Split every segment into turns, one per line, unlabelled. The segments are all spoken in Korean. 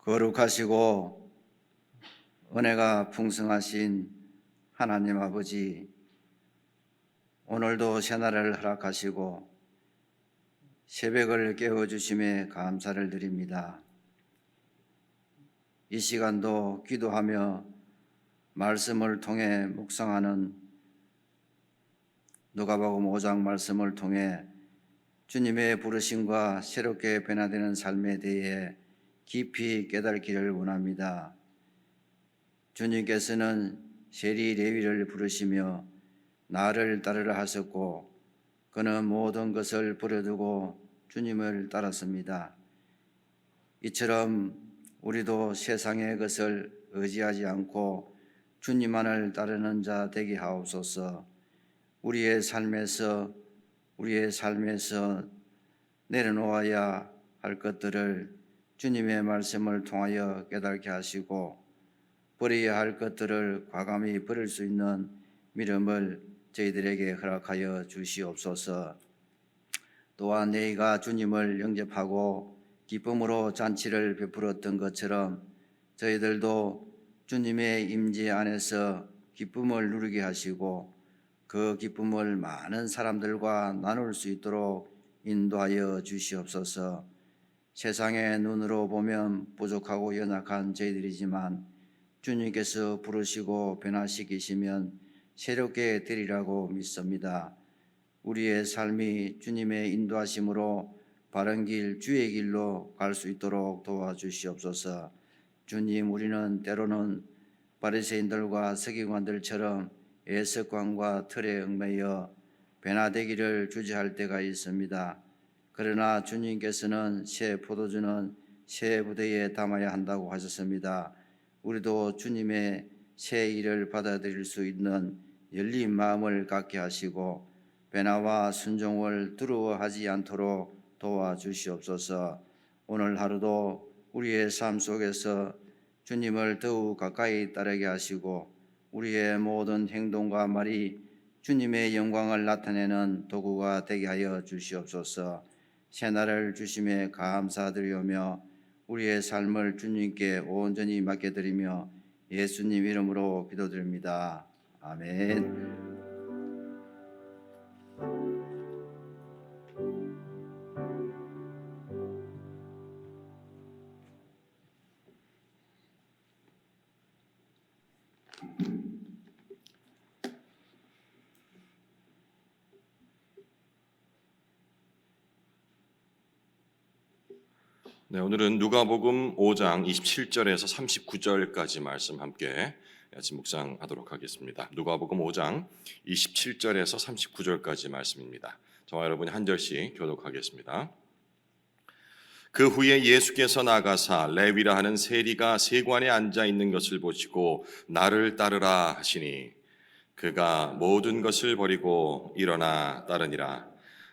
거룩하시고 은혜가 풍성하신 하나님 아버지, 오늘도 새날을 허락하시고 새벽을 깨워주심에 감사를 드립니다. 이 시간도 기도하며 말씀을 통해 묵상하는 누가복음 5장 말씀을 통해 주님의 부르심과 새롭게 변화되는 삶에 대해 깊이 깨닫기를 원합니다. 주님께서는 세리 레위를 부르시며 나를 따르라 하셨고 그는 모든 것을 버려두고 주님을 따랐습니다. 이처럼 우리도 세상의 것을 의지하지 않고 주님만을 따르는 자 되게 하옵소서. 우리의 삶에서 내려놓아야 할 것들을 주님의 말씀을 통하여 깨닫게 하시고 버려야 할 것들을 과감히 버릴 수 있는 믿음을 저희들에게 허락하여 주시옵소서. 또한 너희가 주님을 영접하고 기쁨으로 잔치를 베풀었던 것처럼 저희들도 주님의 임재 안에서 기쁨을 누리게 하시고 그 기쁨을 많은 사람들과 나눌 수 있도록 인도하여 주시옵소서. 세상의 눈으로 보면 부족하고 연약한 저희들이지만 주님께서 부르시고 변화시키시면 새롭게 되리라고 믿습니다. 우리의 삶이 주님의 인도하심으로 바른 길, 주의 길로 갈 수 있도록 도와주시옵소서. 주님, 우리는 때로는 바리새인들과 서기관들처럼 애석관과 틀에 얽매여 변화되기를 주저할 때가 있습니다. 그러나 주님께서는 새 포도주는 새 부대에 담아야 한다고 하셨습니다. 우리도 주님의 새 일을 받아들일 수 있는 열린 마음을 갖게 하시고 변화와 순종을 두려워하지 않도록 도와주시옵소서. 오늘 하루도 우리의 삶 속에서 주님을 더욱 가까이 따르게 하시고 우리의 모든 행동과 말이 주님의 영광을 나타내는 도구가 되게 하여 주시옵소서. 새날을 주심에 감사드리오며 우리의 삶을 주님께 온전히 맡겨드리며 예수님 이름으로 기도드립니다. 아멘.
네, 오늘은 누가복음 5장 27절에서 39절까지 말씀 함께 같이 묵상하도록 하겠습니다. 누가복음 5장 27절에서 39절까지 말씀입니다. 저와 여러분이 한 절씩 교독하겠습니다. 그 후에 예수께서 나가사 레위라 하는 세리가 세관에 앉아 있는 것을 보시고 나를 따르라 하시니 그가 모든 것을 버리고 일어나 따르니라.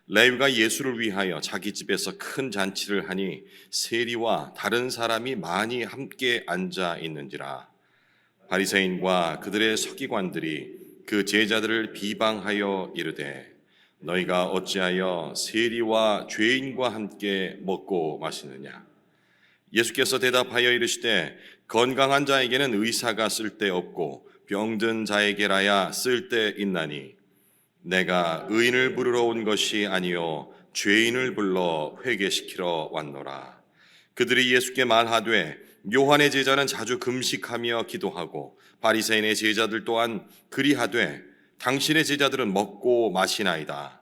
레위가 예수를 위하여 자기 집에서 큰 잔치를 하니 세리와 다른 사람이 많이 함께 앉아 있는지라. 바리새인과 그들의 서기관들이 그 제자들을 비방하여 이르되 너희가 어찌하여 세리와 죄인과 함께 먹고 마시느냐. 예수께서 대답하여 이르시되 건강한 자에게는 의사가 쓸데없고 병든 자에게라야 쓸데있나니 내가 의인을 부르러 온 것이 아니요 죄인을 불러 회개시키러 왔노라. 그들이 예수께 말하되 요한의 제자는 자주 금식하며 기도하고 바리새인의 제자들 또한 그리하되 당신의 제자들은 먹고 마시나이다.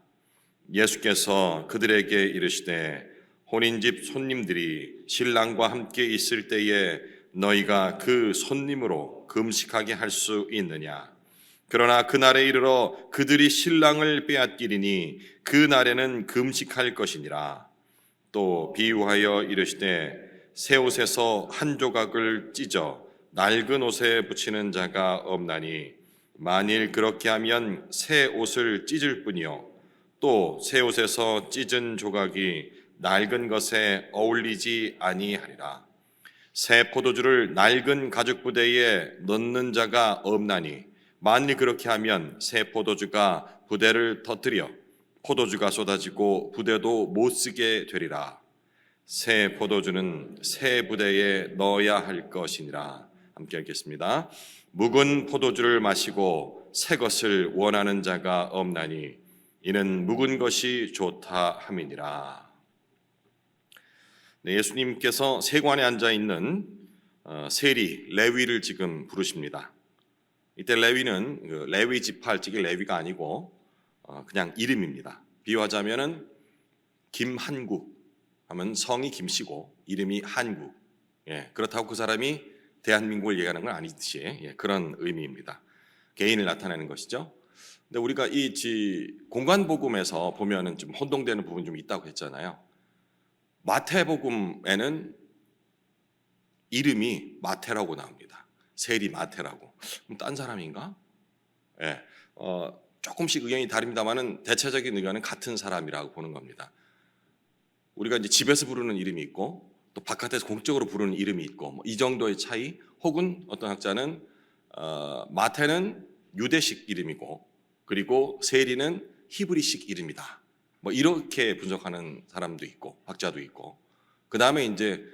예수께서 그들에게 이르시되 혼인집 손님들이 신랑과 함께 있을 때에 너희가 그 손님으로 금식하게 할 수 있느냐. 그러나 그날에 이르러 그들이 신랑을 빼앗기리니 그 날에는 금식할 것이니라. 또 비유하여 이르시되 새 옷에서 한 조각을 찢어 낡은 옷에 붙이는 자가 없나니 만일 그렇게 하면 새 옷을 찢을 뿐이요 또 새 옷에서 찢은 조각이 낡은 것에 어울리지 아니하리라. 새 포도주를 낡은 가죽 부대에 넣는 자가 없나니 만일 그렇게 하면 새 포도주가 부대를 터뜨려 포도주가 쏟아지고 부대도 못 쓰게 되리라. 새 포도주는 새 부대에 넣어야 할 것이니라. 함께 읽겠습니다. 묵은 포도주를 마시고 새 것을 원하는 자가 없나니 이는 묵은 것이 좋다 함이니라. 네, 예수님께서 세관에 앉아 있는 세리 레위를 지금 부르십니다. 이때 레위는 그 레위 지파 즉 레위가 아니고 그냥 이름입니다. 비유하자면은 김한국 하면 성이 김씨고 이름이 한국. 그렇다고 그 사람이 대한민국을 얘기하는 건 아니듯이 그런 의미입니다. 개인을 나타내는 것이죠. 근데 우리가 이 공관복음에서 보면은 좀 혼동되는 부분이 좀 있다고 했잖아요. 마태복음에는 이름이 마태라고 나옵니다. 세리 마태라고. 그럼 딴 사람인가? 조금씩 의견이 다릅니다만은 대체적인 의견은 같은 사람이라고 보는 겁니다. 우리가 이제 집에서 부르는 이름이 있고 또 바깥에서 공적으로 부르는 이름이 있고 이 정도의 차이, 혹은 어떤 학자는 마태는 유대식 이름이고 그리고 세리는 히브리식 이름이다. 이렇게 분석하는 사람도 있고 학자도 있고, 그 다음에 이제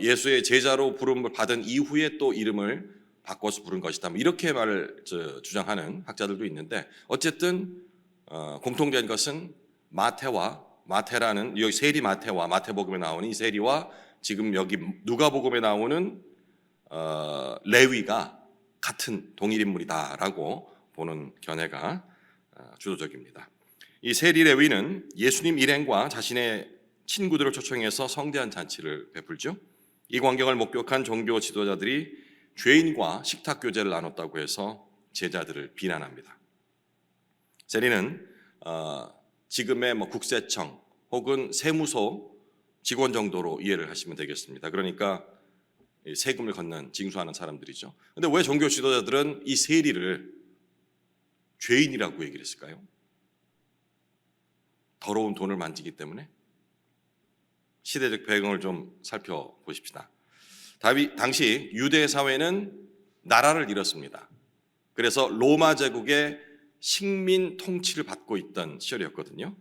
예수의 제자로 부름을 받은 이후에 또 이름을 바꿔서 부른 것이다. 이렇게 말을 주장하는 학자들도 있는데, 어쨌든 공통된 것은 마태라는 여기 세리 마태와 마태복음에 나오는 이 세리와 지금 여기 누가복음에 나오는 레위가 같은 동일 인물이다라고 보는 견해가 주도적입니다. 이 세리 레위는 예수님 일행과 자신의 친구들을 초청해서 성대한 잔치를 베풀죠. 이 광경을 목격한 종교 지도자들이 죄인과 식탁 교제를 나눴다고 해서 제자들을 비난합니다. 세리는 지금의 국세청 혹은 세무서 직원 정도로 이해를 하시면 되겠습니다. 그러니까 세금을 걷는 징수하는 사람들이죠. 그런데 왜 종교 지도자들은 이 세리를 죄인이라고 얘기를 했을까요? 더러운 돈을 만지기 때문에? 시대적 배경을 좀 살펴보십시다. 당시 유대 사회는 나라를 잃었습니다. 그래서 로마 제국의 식민 통치를 받고 있던 시절이었거든요.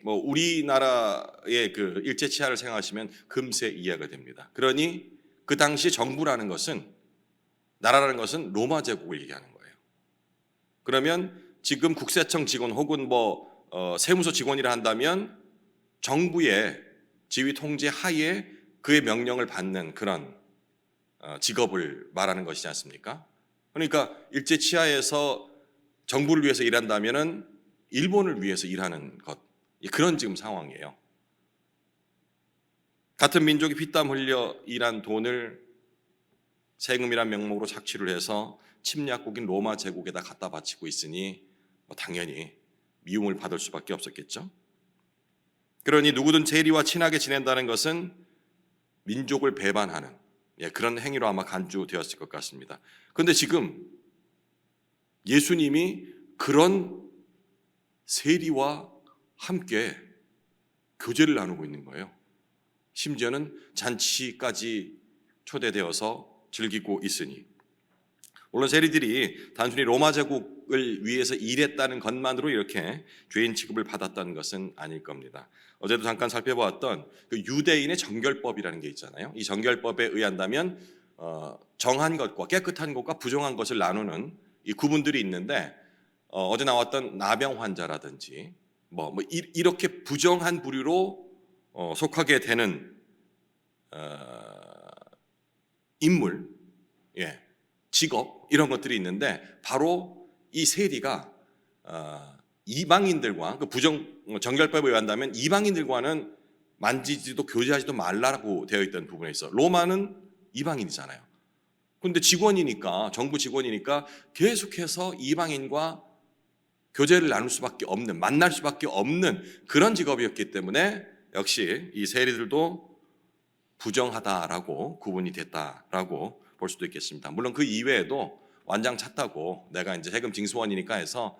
우리나라의 그 일제 치하를 생각하시면 금세 이해가 됩니다. 그러니 그 당시 정부라는 것은, 나라라는 것은 로마 제국을 얘기하는 거예요. 그러면 지금 국세청 직원 혹은 세무서 직원이라 한다면 정부의 지휘 통제 하에 그의 명령을 받는 그런 직업을 말하는 것이지 않습니까? 그러니까 일제 치하에서 정부를 위해서 일한다면은 일본을 위해서 일하는 것, 그런 지금 상황이에요. 같은 민족이 피땀 흘려 일한 돈을 세금이란 명목으로 착취를 해서 침략국인 로마 제국에다 갖다 바치고 있으니 당연히 미움을 받을 수밖에 없었겠죠. 그러니 누구든 세리와 친하게 지낸다는 것은 민족을 배반하는 그런 행위로 아마 간주되었을 것 같습니다. 그런데 지금 예수님이 그런 세리와 함께 교제를 나누고 있는 거예요. 심지어는 잔치까지 초대되어서 즐기고 있으니, 물론 세리들이 단순히 로마 제국을 위해서 일했다는 것만으로 이렇게 죄인 취급을 받았다는 것은 아닐 겁니다. 어제도 잠깐 살펴보았던 그 유대인의 정결법이라는 게 있잖아요. 이 정결법에 의한다면 정한 것과 깨끗한 것과 부정한 것을 나누는 이 구분들이 있는데, 어제 나왔던 나병 환자라든지 이렇게 부정한 부류로 속하게 되는 인물, 직업, 이런 것들이 있는데, 바로 이 세리가 이방인들과 그 정결법에 의한다면 이방인들과는 만지지도 교제하지도 말라고 되어 있던 부분에 있어. 로마는 이방인이잖아요. 그런데 직원이니까, 정부 직원이니까 계속해서 이방인과 교제를 나눌 수밖에 없는, 만날 수밖에 없는 그런 직업이었기 때문에 역시 이 세리들도 부정하다라고 구분이 됐다라고 볼 수도 있겠습니다. 물론 그 이외에도 완장 찼다고 내가 이제 세금 징수원이니까 해서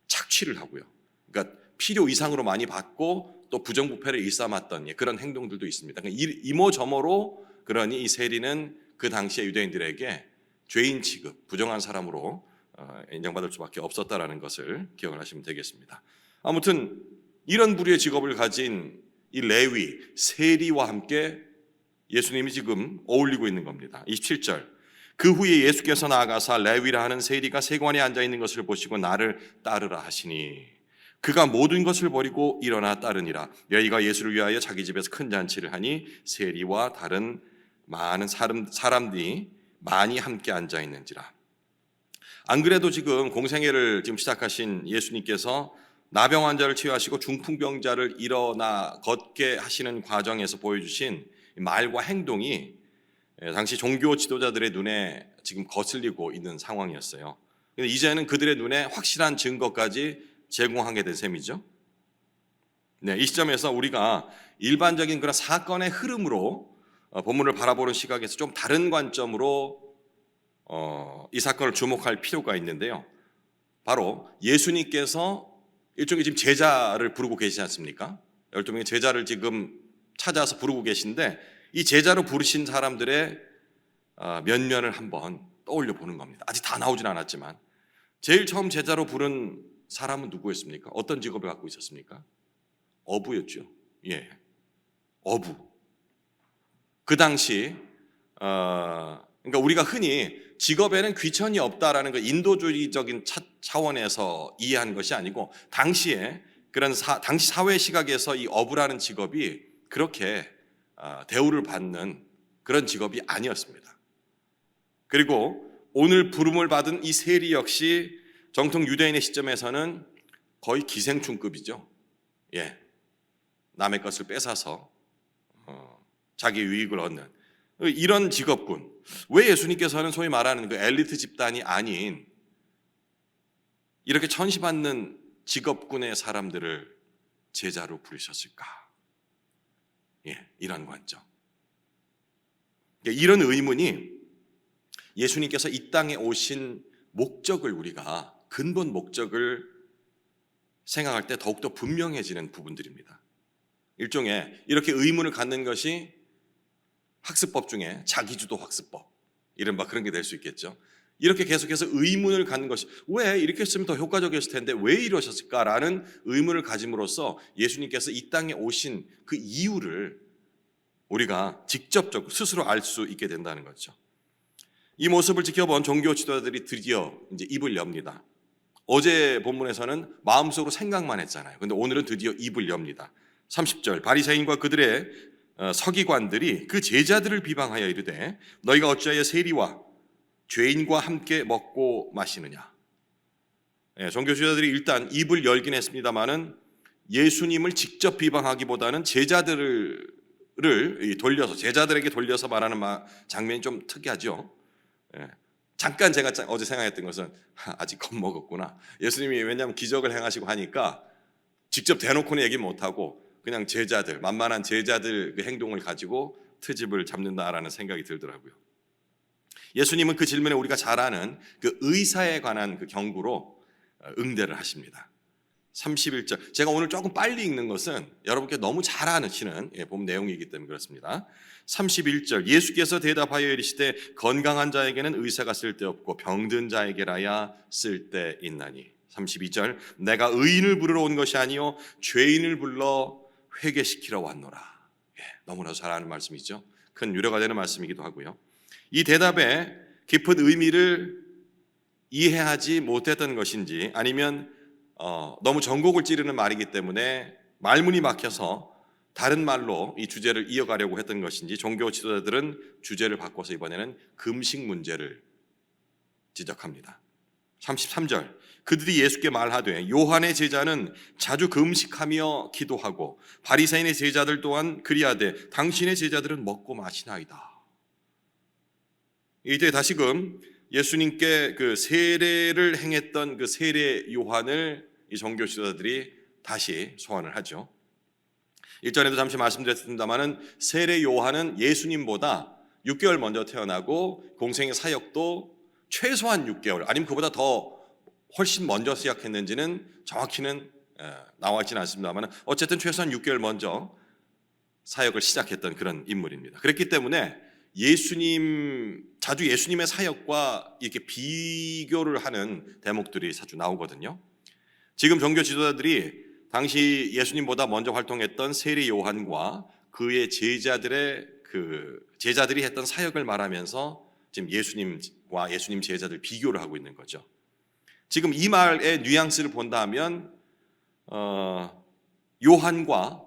착취를 하고요. 그러니까 필요 이상으로 많이 받고 또 부정부패를 일삼았던 그런 행동들도 있습니다. 그러니까 이모저모로 그러니 이 세리는 그 당시에 유대인들에게 죄인 취급, 부정한 사람으로 인정받을 수밖에 없었다라는 것을 기억을 하시면 되겠습니다. 아무튼 이런 부류의 직업을 가진 이 레위, 세리와 함께 예수님이 지금 어울리고 있는 겁니다. 27절. 그 후에 예수께서 나아가사 레위라 하는 세리가 세관에 앉아 있는 것을 보시고 나를 따르라 하시니 그가 모든 것을 버리고 일어나 따르니라. 레위가 예수를 위하여 자기 집에서 큰 잔치를 하니 세리와 다른 많은 사람들이 많이 함께 앉아 있는지라. 안 그래도 지금 공생애를 지금 시작하신 예수님께서 나병 환자를 치유하시고 중풍병자를 일어나 걷게 하시는 과정에서 보여주신 말과 행동이 당시 종교 지도자들의 눈에 지금 거슬리고 있는 상황이었어요. 근데 이제는 그들의 눈에 확실한 증거까지 제공하게 된 셈이죠. 네, 이 시점에서 우리가 일반적인 그런 사건의 흐름으로 본문을 바라보는 시각에서 좀 다른 관점으로 이 사건을 주목할 필요가 있는데요. 바로 예수님께서 일종의 지금 제자를 부르고 계시지 않습니까? 12명의 제자를 지금 찾아서 부르고 계신데 이 제자로 부르신 사람들의 면면을 한번 떠올려 보는 겁니다. 아직 다 나오진 않았지만 제일 처음 제자로 부른 사람은 누구였습니까? 어떤 직업을 갖고 있었습니까? 어부였죠. 예, 어부. 그 당시 그러니까 우리가 흔히 직업에는 귀천이 없다라는 그 인도주의적인 차원에서 이해하는 것이 아니고 당시에 그런 당시 사회 시각에서 이 어부라는 직업이 그렇게 대우를 받는 그런 직업이 아니었습니다. 그리고 오늘 부름을 받은 이 세리 역시 정통 유대인의 시점에서는 거의 기생충급이죠. 예, 남의 것을 뺏어서 자기 유익을 얻는 이런 직업군. 왜 예수님께서는 소위 말하는 그 엘리트 집단이 아닌 이렇게 천시받는 직업군의 사람들을 제자로 부르셨을까? 예, 이런 관점. 이런 의문이 예수님께서 이 땅에 오신 목적을 우리가 근본 목적을 생각할 때 더욱더 분명해지는 부분들입니다. 일종의 이렇게 의문을 갖는 것이 학습법 중에 자기주도 학습법, 이른바 그런 게 될 수 있겠죠. 이렇게 계속해서 의문을 갖는 것이 왜 이렇게 했으면 더 효과적이었을 텐데 왜 이러셨을까라는 의문을 가짐으로써 예수님께서 이 땅에 오신 그 이유를 우리가 직접적으로 스스로 알 수 있게 된다는 거죠. 이 모습을 지켜본 종교 지도자들이 드디어 이제 입을 엽니다. 어제 본문에서는 마음속으로 생각만 했잖아요. 근데 오늘은 드디어 입을 엽니다. 30절 바리새인과 그들의 서기관들이 그 제자들을 비방하여 이르되 너희가 어찌하여 세리와 죄인과 함께 먹고 마시느냐. 종교 지도자들이 일단 입을 열긴 했습니다마는 예수님을 직접 비방하기보다는 제자들을 돌려서 제자들에게 돌려서 말하는 장면이 좀 특이하죠. 잠깐 제가 어제 생각했던 것은 아직 겁먹었구나. 예수님이 왜냐하면 기적을 행하시고 하니까 직접 대놓고는 얘기 못하고 그냥 제자들, 만만한 제자들 그 행동을 가지고 트집을 잡는다라는 생각이 들더라고요. 예수님은 그 질문에 우리가 잘 아는 그 의사에 관한 그 경구로 응대를 하십니다. 31절. 제가 오늘 조금 빨리 읽는 것은 여러분께 너무 잘 아시는 본 내용이기 때문에 그렇습니다. 31절. 예수께서 대답하여 이르시되 건강한 자에게는 의사가 쓸데없고 병든 자에게라야 쓸데있나니. 32절. 내가 의인을 부르러 온 것이 아니요 죄인을 불러 회개시키러 왔노라. 너무나 잘 아는 말씀이죠. 큰 유래가 되는 말씀이기도 하고요. 이 대답에 깊은 의미를 이해하지 못했던 것인지 아니면 너무 전곡을 찌르는 말이기 때문에 말문이 막혀서 다른 말로 이 주제를 이어가려고 했던 것인지 종교 지도자들은 주제를 바꿔서 이번에는 금식 문제를 지적합니다. 33절. 그들이 예수께 말하되 요한의 제자는 자주 금식하며 기도하고 바리새인의 제자들 또한 그리하되 당신의 제자들은 먹고 마시나이다. 이때 다시금 예수님께 그 세례를 행했던 그 세례 요한을 이 종교 지도자들이 다시 소환을 하죠. 일전에도 잠시 말씀드렸습니다마는 세례 요한은 예수님보다 6개월 먼저 태어나고 공생의 사역도 최소한 6개월 아니면 그보다 더 훨씬 먼저 시작했는지는 정확히는 나와 있지는 않습니다만 어쨌든 최소한 6개월 먼저 사역을 시작했던 그런 인물입니다. 그렇기 때문에 자주 예수님의 사역과 이렇게 비교를 하는 대목들이 자주 나오거든요. 지금 종교 지도자들이 당시 예수님보다 먼저 활동했던 세례 요한과 그의 제자들이 했던 사역을 말하면서 지금 예수님과 예수님 제자들 비교를 하고 있는 거죠. 지금 이 말의 뉘앙스를 본다면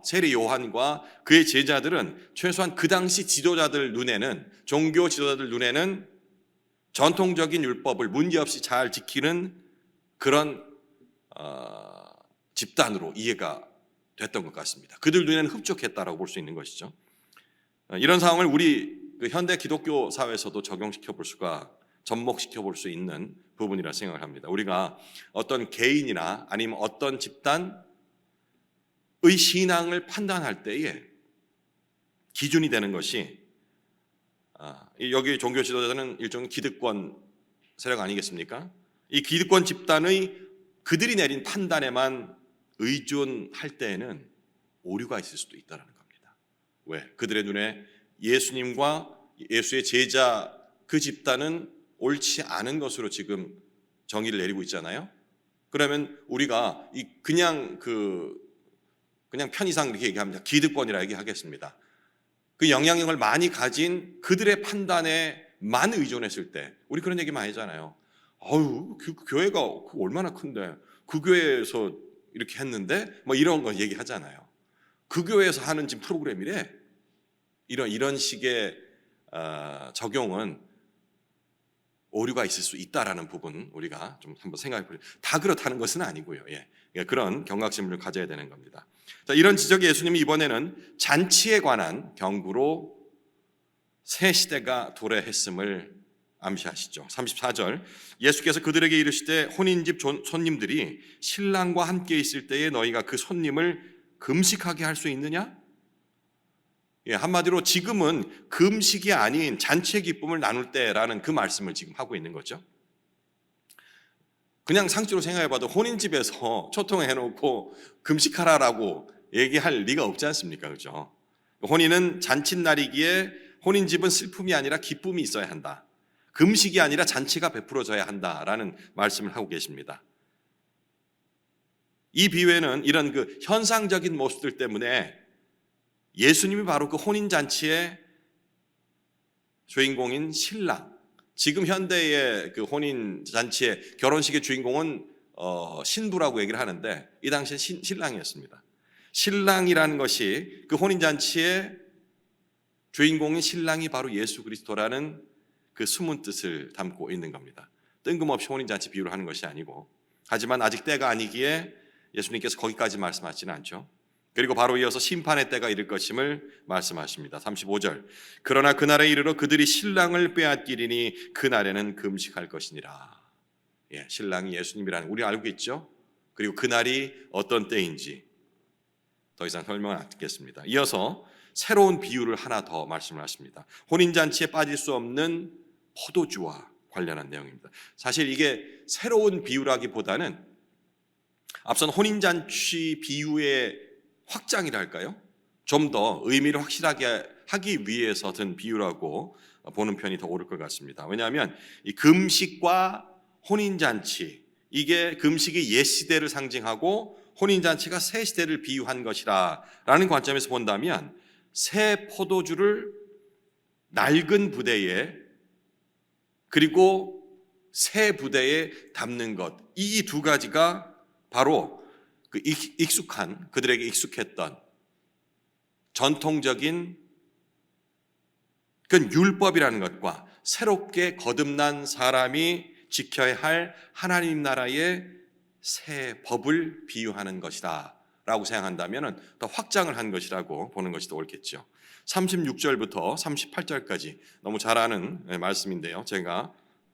세례 요한과 그의 제자들은 최소한 그 당시 종교 지도자들 눈에는 전통적인 율법을 문제없이 잘 지키는 그런 집단으로 이해가 됐던 것 같습니다. 그들 눈에는 흡족했다라고 볼 수 있는 것이죠. 이런 상황을 우리 현대 기독교 사회에서도 접목시켜 볼 수 있는 부분이라 생각을 합니다. 우리가 어떤 개인이나 아니면 어떤 집단의 신앙을 판단할 때에 기준이 되는 것이 여기 종교 지도자들은 일종의 기득권 세력 아니겠습니까? 이 기득권 집단의 그들이 내린 판단에만 의존할 때에는 오류가 있을 수도 있다는 겁니다. 왜? 그들의 눈에 예수님과 예수의 제자 그 집단은 옳지 않은 것으로 지금 정의를 내리고 있잖아요. 그러면 우리가 그냥 편의상 이렇게 얘기합니다. 기득권이라 얘기하겠습니다. 그 영향력을 많이 가진 그들의 판단에만 의존했을 때 우리 그런 얘기 많이 하잖아요. 그 교회가 얼마나 큰데 그 교회에서 이렇게 했는데 뭐 이런 거 얘기하잖아요. 그 교회에서 하는 지금 프로그램이래. 이런 식의 적용은 오류가 있을 수 있다라는 부분 우리가 좀 한번 생각해 보죠. 다 그렇다는 것은 아니고요. 그런 경각심을 가져야 되는 겁니다. 자, 이런 지적에 예수님이 이번에는 잔치에 관한 경고로 새 시대가 도래했음을 암시하시죠. 34절 예수께서 그들에게 이르시되 혼인집 손님들이 신랑과 함께 있을 때에 너희가 그 손님을 금식하게 할 수 있느냐? 한마디로 지금은 금식이 아닌 잔치의 기쁨을 나눌 때라는 그 말씀을 지금 하고 있는 거죠. 그냥 상식으로 생각해봐도 혼인집에서 초통해놓고 금식하라라고 얘기할 리가 없지 않습니까? 그렇죠? 혼인은 잔칫날이기에 혼인집은 슬픔이 아니라 기쁨이 있어야 한다. 금식이 아니라 잔치가 베풀어져야 한다라는 말씀을 하고 계십니다. 이 비유에는 이런 현상적인 모습들 때문에 예수님이 바로 그 혼인잔치의 주인공인 신랑, 지금 현대의 그 혼인잔치의 결혼식의 주인공은 신부라고 얘기를 하는데 이 당시에 신랑이었습니다. 신랑이라는 것이 그 혼인잔치의 주인공인 신랑이 바로 예수 그리스도라는 그 숨은 뜻을 담고 있는 겁니다. 뜬금없이 혼인잔치 비유를 하는 것이 아니고, 하지만 아직 때가 아니기에 예수님께서 거기까지 말씀하시지는 않죠. 그리고 바로 이어서 심판의 때가 이를 것임을 말씀하십니다. 35절 그러나 그날에 이르러 그들이 신랑을 빼앗기리니 그날에는 금식할 것이니라. 신랑이 예수님이라는 우리 알고 있죠. 그리고 그날이 어떤 때인지 더 이상 설명을 안 듣겠습니다. 이어서 새로운 비유를 하나 더 말씀을 하십니다. 혼인잔치에 빠질 수 없는 포도주와 관련한 내용입니다. 사실 이게 새로운 비유라기보다는 앞선 혼인잔치 비유의 확장이라 할까요? 좀 더 의미를 확실하게 하기 위해서 든 비유라고 보는 편이 더 옳을 것 같습니다. 왜냐하면 이 금식과 혼인잔치, 이게 금식이 옛 시대를 상징하고 혼인잔치가 새 시대를 비유한 것이라는 관점에서 본다면 새 포도주를 낡은 부대에 그리고 새 부대에 담는 것, 이 두 가지가 바로 그들에게 익숙했던 전통적인 그 율법이라는 것과 새롭게 거듭난 사람이 지켜야 할 하나님 나라의 새 법을 비유하는 것이다 라고 생각한다면 더 확장을 한 것이라고 보는 것이 더 옳겠죠. 36절부터 38절까지 너무 잘 아는 말씀인데요, 제가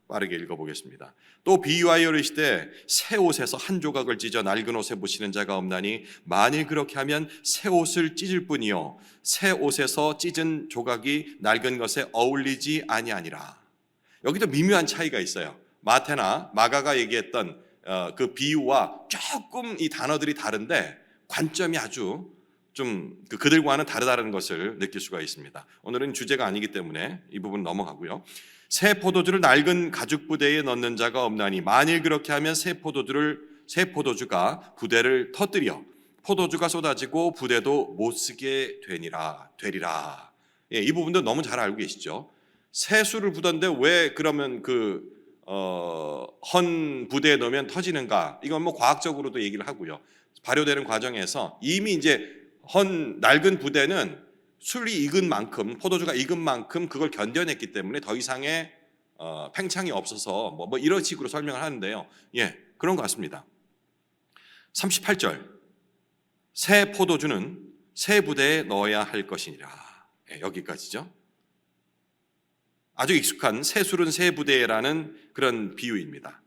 빠르게 읽어보겠습니다. 또 비유하여 이르시되 새 옷에서 한 조각을 찢어 낡은 옷에 붙이는 자가 없나니 만일 그렇게 하면 새 옷을 찢을 뿐이요 새 옷에서 찢은 조각이 낡은 것에 어울리지 아니하니라. 여기도 미묘한 차이가 있어요. 마태나 마가가 얘기했던 그 비유와 조금 이 단어들이 다른데 관점이 아주 좀 그들과는 다르다는 것을 느낄 수가 있습니다. 오늘은 주제가 아니기 때문에 이 부분 넘어가고요. 새 포도주를 낡은 가죽 부대에 넣는 자가 없나니 만일 그렇게 하면 새 포도주가 부대를 터뜨려 포도주가 쏟아지고 부대도 못 쓰게 되리라. 예, 이 부분도 너무 잘 알고 계시죠. 세수를 부던데 왜 그러면 헌 부대에 넣으면 터지는가? 이건 뭐 과학적으로도 얘기를 하고요. 발효되는 과정에서 이미 이제 낡은 부대는 술이 익은 만큼, 포도주가 익은 만큼 그걸 견뎌냈기 때문에 더 이상의 팽창이 없어서 뭐 이런 식으로 설명을 하는데요. 예, 그런 것 같습니다. 38절, 새 포도주는 새 부대에 넣어야 할 것이니라. 예, 여기까지죠. 아주 익숙한 새 술은 새 부대라는 그런 비유입니다.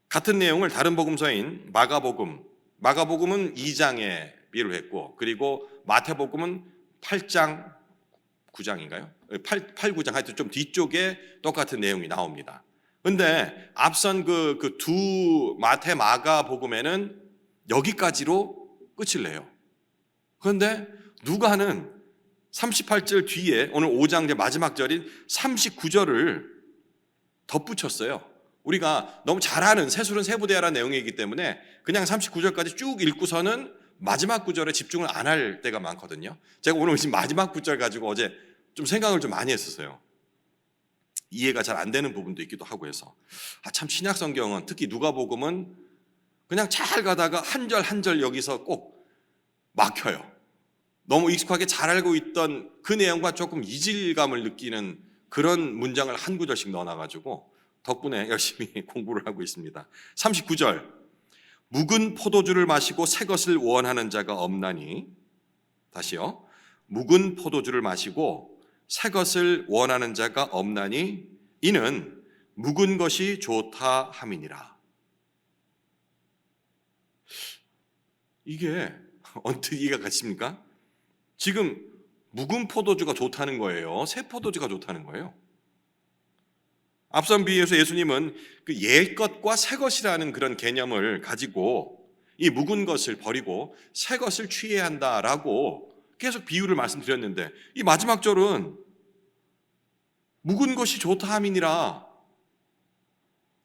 같은 내용을 다른 복음서인 마가복음은 2장에 비유를 했고, 그리고 마태복음은 8장 9장인가요? 8, 9장 하여튼 좀 뒤쪽에 똑같은 내용이 나옵니다. 근데 앞선 그 두 마태 마가복음에는 여기까지로 끝을 내요. 그런데 누가는 38절 뒤에 오늘 5장 마지막 절인 39절을 덧붙였어요. 우리가 너무 잘 아는 새술은 새부대라는 내용이기 때문에 그냥 39절까지 쭉 읽고서는 마지막 구절에 집중을 안 할 때가 많거든요. 제가 오늘 지금 마지막 구절 가지고 어제 좀 생각을 좀 많이 했었어요. 이해가 잘 안 되는 부분도 있기도 하고 해서 참 신약 성경은 특히 누가복음은 그냥 잘 가다가 한 절 한 절 여기서 꼭 막혀요. 너무 익숙하게 잘 알고 있던 그 내용과 조금 이질감을 느끼는 그런 문장을 한 구절씩 넣어놔가지고 덕분에 열심히 공부를 하고 있습니다. 39절, 묵은 포도주를 마시고 새 것을 원하는 자가 없나니, 다시요, 묵은 포도주를 마시고 새 것을 원하는 자가 없나니 이는 묵은 것이 좋다 함이니라. 이게 언뜻 이해가 가십니까? 지금 묵은 포도주가 좋다는 거예요? 새 포도주가 좋다는 거예요? 앞선 비유에서 예수님은 그 옛것과 새것이라는 그런 개념을 가지고 이 묵은 것을 버리고 새 것을 취해야 한다라고 계속 비유를 말씀드렸는데, 이 마지막 절은 묵은 것이 좋다 함이니라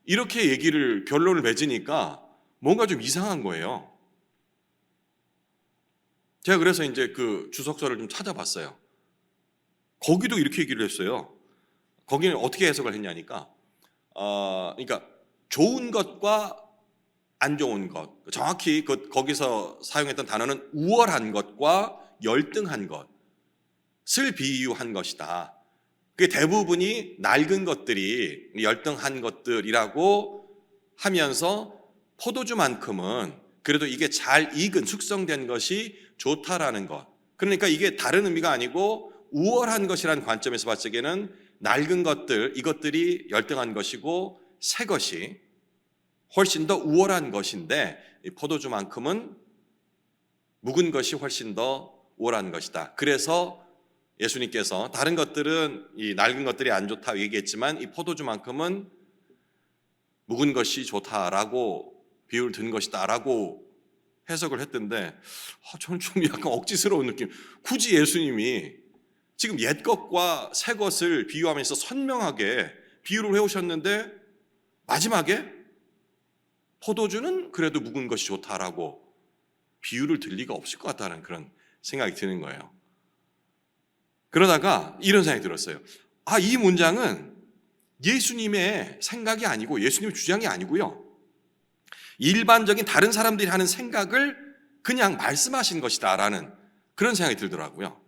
이렇게 결론을 맺으니까 뭔가 좀 이상한 거예요. 제가 그래서 이제 그 주석서를 좀 찾아봤어요. 거기도 이렇게 얘기를 했어요. 거기는 어떻게 해석을 했냐니까, 그러니까 좋은 것과 안 좋은 것, 정확히 거기서 사용했던 단어는 우월한 것과 열등한 것을 비유한 것이다. 그게 대부분이 낡은 것들이 열등한 것들이라고 하면서 포도주만큼은 그래도 이게 잘 익은 숙성된 것이 좋다라는 것. 그러니까 이게 다른 의미가 아니고 우월한 것이라는 관점에서 봤을 때는 낡은 것들, 이것들이 열등한 것이고 새 것이 훨씬 더 우월한 것인데, 이 포도주만큼은 묵은 것이 훨씬 더 우월한 것이다. 그래서 예수님께서 다른 것들은 이 낡은 것들이 안 좋다 얘기했지만 이 포도주만큼은 묵은 것이 좋다라고 비유를 든 것이다라고 해석을 했던데, 저는 좀 약간 억지스러운 느낌. 굳이 예수님이 지금 옛 것과 새 것을 비유하면서 선명하게 비유를 해오셨는데 마지막에 포도주는 그래도 묵은 것이 좋다라고 비유를 들 리가 없을 것 같다는 그런 생각이 드는 거예요. 그러다가 이런 생각이 들었어요. 이 문장은 예수님의 생각이 아니고 예수님의 주장이 아니고요, 일반적인 다른 사람들이 하는 생각을 그냥 말씀하신 것이다라는 그런 생각이 들더라고요.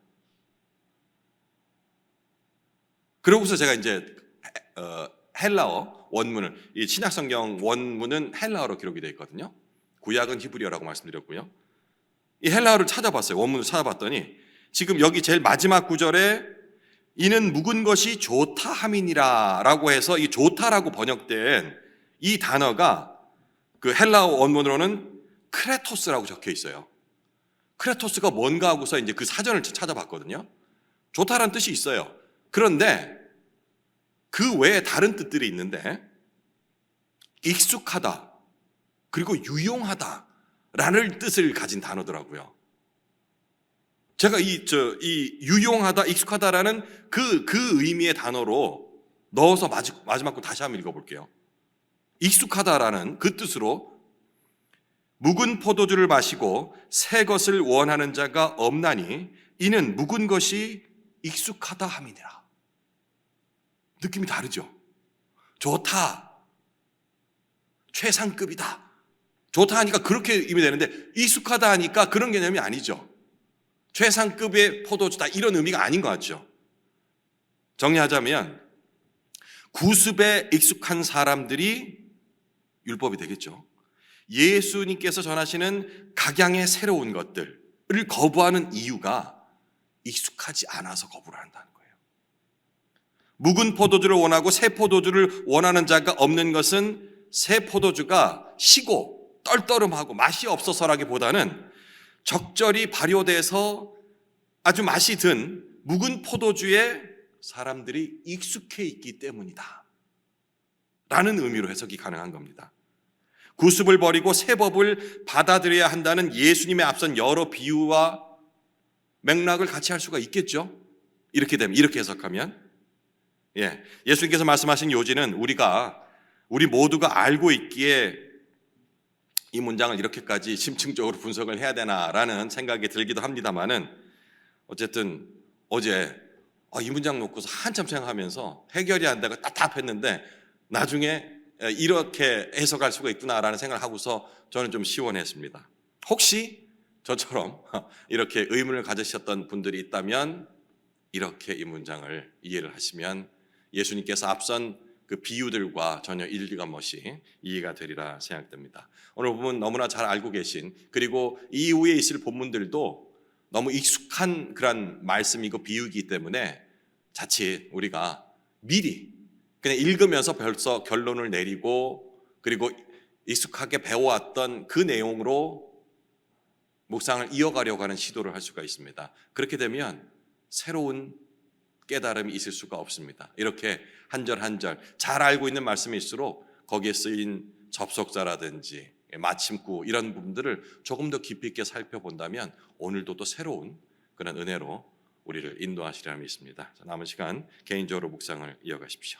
그러고서 제가 이제 헬라어 원문을, 이 신약성경 원문은 헬라어로 기록이 되어 있거든요. 구약은 히브리어라고 말씀드렸고요. 이 헬라어를 찾아봤어요. 원문을 찾아봤더니 지금 여기 제일 마지막 구절에 이는 묵은 것이 좋다 함이니라 라고 해서 이 좋다라고 번역된 이 단어가 그 헬라어 원문으로는 크레토스라고 적혀 있어요. 크레토스가 뭔가 하고서 이제 그 사전을 찾아봤거든요. 좋다라는 뜻이 있어요. 그런데 그 외에 다른 뜻들이 있는데, 익숙하다, 그리고 유용하다라는 뜻을 가진 단어더라고요. 제가 이 유용하다, 익숙하다라는 그 의미의 단어로 넣어서 마지막 거 다시 한번 읽어볼게요. 익숙하다라는 그 뜻으로 묵은 포도주를 마시고 새 것을 원하는 자가 없나니 이는 묵은 것이 익숙하다 함이니라. 느낌이 다르죠? 좋다, 최상급이다, 좋다 하니까 그렇게 의미 되는데 익숙하다 하니까 그런 개념이 아니죠. 최상급의 포도주다 이런 의미가 아닌 것 같죠. 정리하자면 구습에 익숙한 사람들이 율법이 되겠죠. 예수님께서 전하시는 각양의 새로운 것들을 거부하는 이유가 익숙하지 않아서 거부를 한다는 거예요. 묵은 포도주를 원하고 새 포도주를 원하는 자가 없는 것은 새 포도주가 시고 떨떠름하고 맛이 없어서라기보다는 적절히 발효돼서 아주 맛이 든 묵은 포도주에 사람들이 익숙해 있기 때문이다 라는 의미로 해석이 가능한 겁니다. 구습을 버리고 새 법을 받아들여야 한다는 예수님의 앞선 여러 비유와 맥락을 같이 할 수가 있겠죠. 이렇게 되면, 이렇게 해석하면 예수님께서 말씀하신 요지는 우리 모두가 알고 있기에 이 문장을 이렇게까지 심층적으로 분석을 해야 되나라는 생각이 들기도 합니다만은 어쨌든 어제 이 문장 놓고서 한참 생각하면서 해결이 안 되고 답답했는데 나중에 이렇게 해석할 수가 있구나라는 생각을 하고서 저는 좀 시원했습니다. 혹시 저처럼 이렇게 의문을 가지셨던 분들이 있다면 이렇게 이 문장을 이해를 하시면 예수님께서 앞선 그 비유들과 전혀 일리감 없이 이해가 되리라 생각됩니다. 오늘 부분 너무나 잘 알고 계신, 그리고 이후에 있을 본문들도 너무 익숙한 그런 말씀이고 비유이기 때문에 자칫 우리가 미리 그냥 읽으면서 벌써 결론을 내리고 그리고 익숙하게 배워왔던 그 내용으로 묵상을 이어가려고 하는 시도를 할 수가 있습니다. 그렇게 되면 새로운 깨달음이 있을 수가 없습니다. 이렇게 한 절 한 절 잘 알고 있는 말씀일수록 거기에 쓰인 접속사라든지 마침구 이런 부분들을 조금 더 깊이 있게 살펴본다면 오늘도 또 새로운 그런 은혜로 우리를 인도하시리라 믿습니다. 남은 시간 개인적으로 묵상을 이어가십시오.